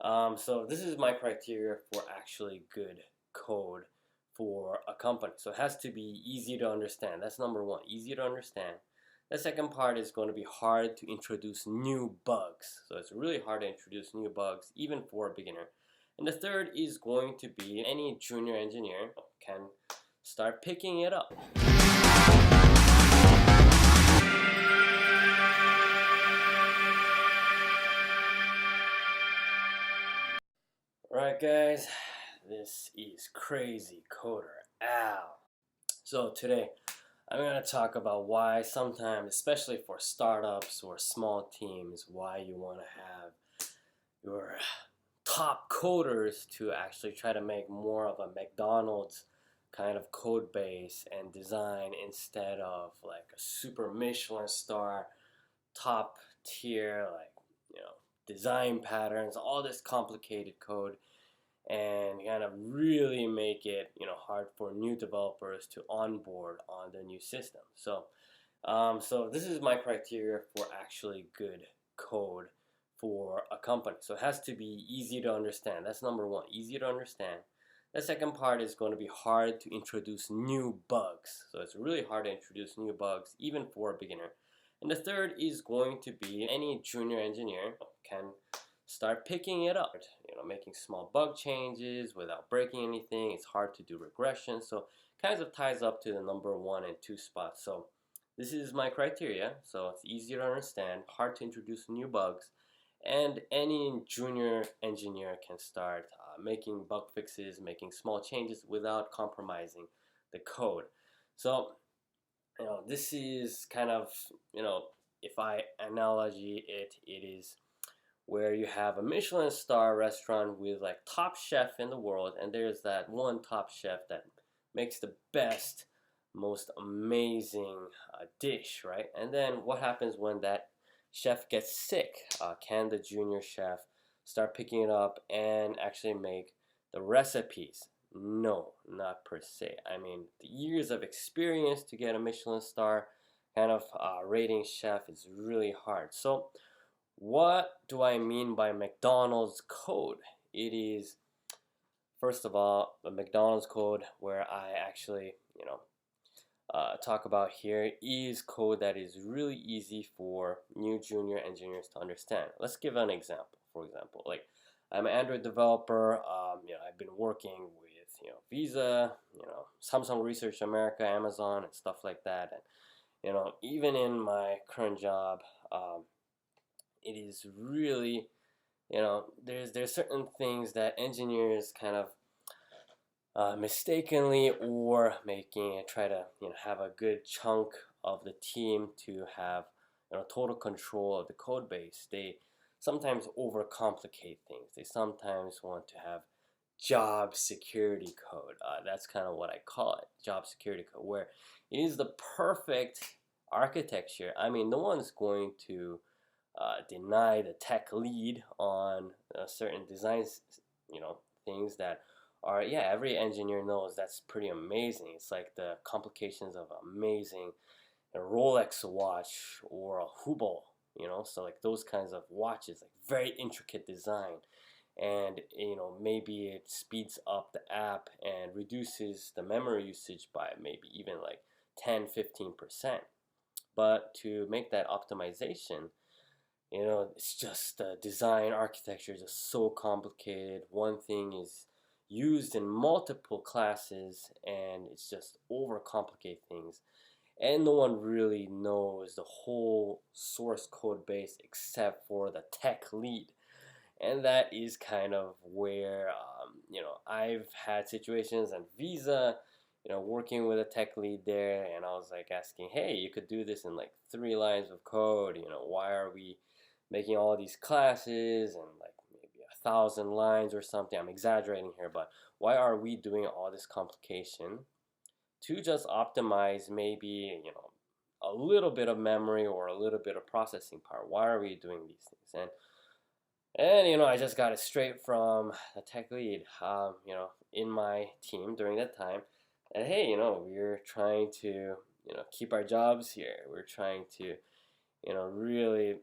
So this is my criteria for actually good code for a company. So it has to be easy to understand. That's number one, easy to understand. The second part is going to be hard to introduce new bugs. So it's really hard to introduce new bugs, even for a beginner. And the third is going to be any junior engineer can start picking it up. Alright guys, this is Crazy Coder Al. So today I'm going to talk about why sometimes, especially for startups or small teams, why you want to have your top coders to actually try to make more of a McDonald's kind of code base and design instead of like a super Michelin star top tier, like, design patterns, all this complicated code, and kind of really make it hard for new developers to onboard on the new system. So this is my criteria for actually good code for a company. So it has to be easy to understand. That's number one, easy to understand. The second part is going to be hard to introduce new bugs. So it's really hard to introduce new bugs, even for a beginner. And the third is going to be any junior engineer can start picking it up. Making small bug changes without breaking anything. It's hard to do regression. So kind of ties up to the number 1 and 2 spots. So this is my criteria. So it's easy to understand, hard to introduce new bugs, and any junior engineer can start making bug fixes, making small changes without compromising the code. So this is kind of, if I analogy it, it is where you have a Michelin star restaurant with like top chef in the world, and there's that one top chef that makes the best, most amazing dish, right? And then what happens when that chef gets sick? Can the junior chef start picking it up and actually make the recipes? No, not per se. I mean, the years of experience to get a Michelin star kind of rating chef is really hard. So what do I mean by McDonald's code? It is, first of all, the McDonald's code where I actually, talk about here is code that is really easy for new junior engineers to understand. Let's give an example. For example, like I'm an Android developer. I've been working with Visa, Samsung Research America, Amazon, and stuff like that. And even in my current job, it is really, there's certain things that engineers kind of mistakenly or making try to have a good chunk of the team to have total control of the code base. They sometimes overcomplicate things. They sometimes want to have job security code. That's kind of what I call it, job security code, where it is the perfect architecture. I mean, no one's going to deny the tech lead on certain designs, things that are, yeah, every engineer knows that's pretty amazing. It's like the complications of amazing a Rolex watch or a Hublot, so like those kinds of watches, like very intricate design, and maybe it speeds up the app and reduces the memory usage by maybe even like 10-15%. But to make that optimization, it's just the design architecture is just so complicated. One thing is used in multiple classes, and it's just overcomplicate things. And no one really knows the whole source code base except for the tech lead. And that is kind of where, I've had situations and Visa, working with a tech lead there, and I was like asking, hey, you could do this in like 3 lines of code. Why are we making all these classes and like maybe 1,000 lines or something? I'm exaggerating here, but why are we doing all this complication to just optimize maybe a little bit of memory or a little bit of processing power? Why are we doing these things? And I just got it straight from the tech lead, in my team during that time. And hey, we're trying to keep our jobs here. We're trying to really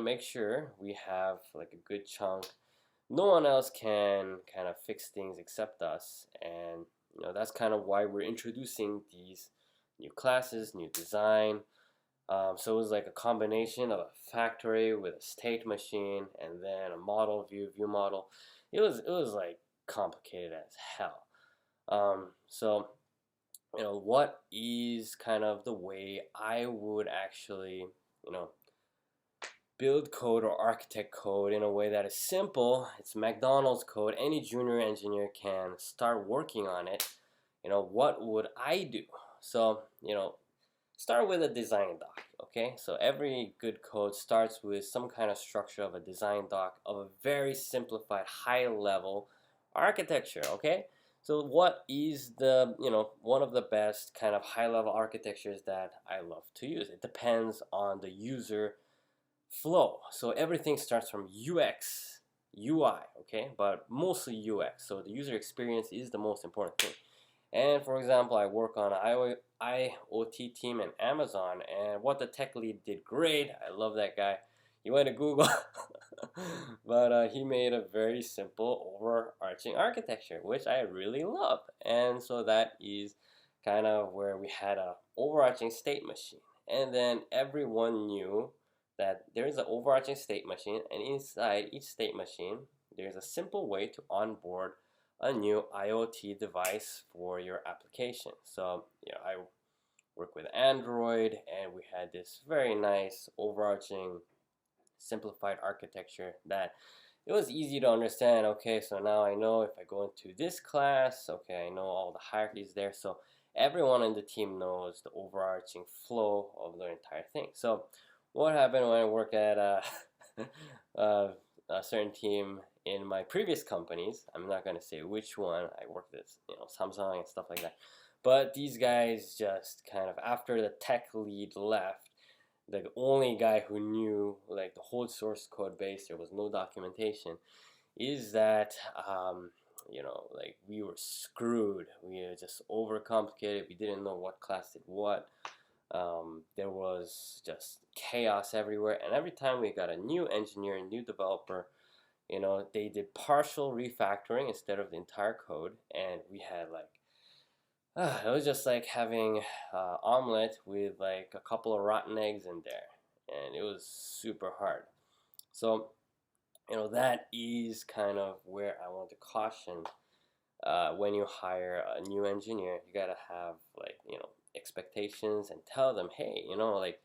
make sure we have like a good chunk no one else can kind of fix things except us. And that's kind of why we're introducing these new classes, new design. So it was like a combination of a factory with a state machine and then a model view model. It was like complicated as hell. So what is kind of the way I would actually build code or architect code in a way that is simple. It's McDonald's code. Any junior engineer can start working on it. What would I do? So start with a design doc. Okay, so every good code starts with some kind of structure of a design doc of a very simplified high level architecture. Okay, so what is the one of the best kind of high level architectures that I love to use? It depends on the user flow. So everything starts from UX, UI, okay, but mostly UX. So the user experience is the most important thing. And for example, I work on an IoT team in Amazon, and what the tech lead did great. I love that guy. He went to Google, but he made a very simple overarching architecture, which I really love. And so that is kind of where we had a overarching state machine. And then everyone knew that there is an overarching state machine, and inside each state machine, there's a simple way to onboard a new IoT device for your application. So I work with Android, and we had this very nice overarching simplified architecture that it was easy to understand. Okay, so now I know if I go into this class, okay, I know all the hierarchies there. So everyone in the team knows the overarching flow of the entire thing. So what happened when I worked at a certain team in my previous companies? I'm not going to say which one. I worked at Samsung and stuff like that. But these guys just kind of, after the tech lead left, the only guy who knew like the whole source code base, there was no documentation, is that like we were screwed. We were just overcomplicated. We didn't know what class did what. There was just chaos everywhere, and every time we got a new engineer, a new developer, they did partial refactoring instead of the entire code, and we had like it was just like having omelet with like a couple of rotten eggs in there, and it was super hard. So that is kind of where I want to caution. When you hire a new engineer, you gotta have like expectations and tell them, hey, like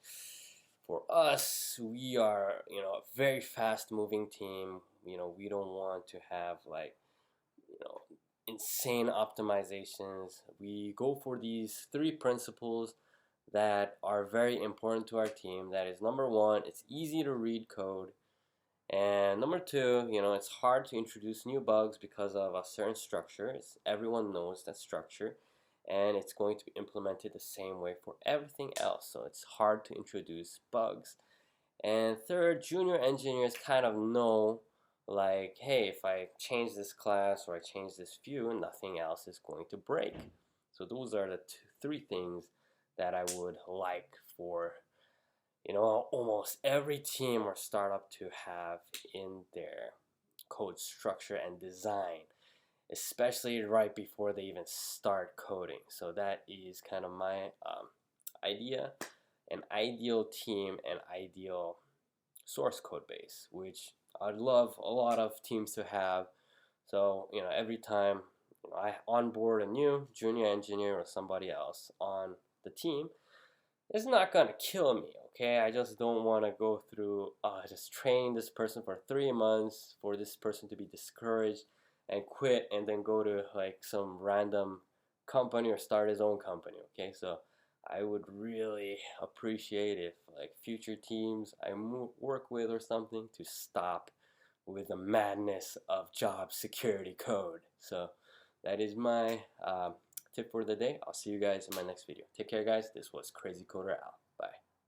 for us, we are a very fast moving team. We don't want to have like insane optimizations. We go for these 3 principles that are very important to our team. That is, number 1, it's easy to read code. And number 2, it's hard to introduce new bugs because of a certain structure. Everyone knows that structure, and it's going to be implemented the same way for everything else. So it's hard to introduce bugs. And third, junior engineers kind of know, like, hey, if I change this class or I change this view, nothing else is going to break. So those are the 3 things that I would like for almost every team or startup to have in their code structure and design, especially right before they even start coding. So that is kind of my idea, an ideal team, and ideal source code base, which I'd love a lot of teams to have. So every time I onboard a new junior engineer or somebody else on the team, it's not gonna kill me, okay? I just don't want to go through just train this person for 3 months for this person to be discouraged and quit and then go to like some random company or start his own company. Okay, so I would really appreciate if like future teams I work with or something to stop with the madness of job security code. So that is my tip for the day. I'll see you guys in my next video. Take care, guys. This was Crazy Coder out.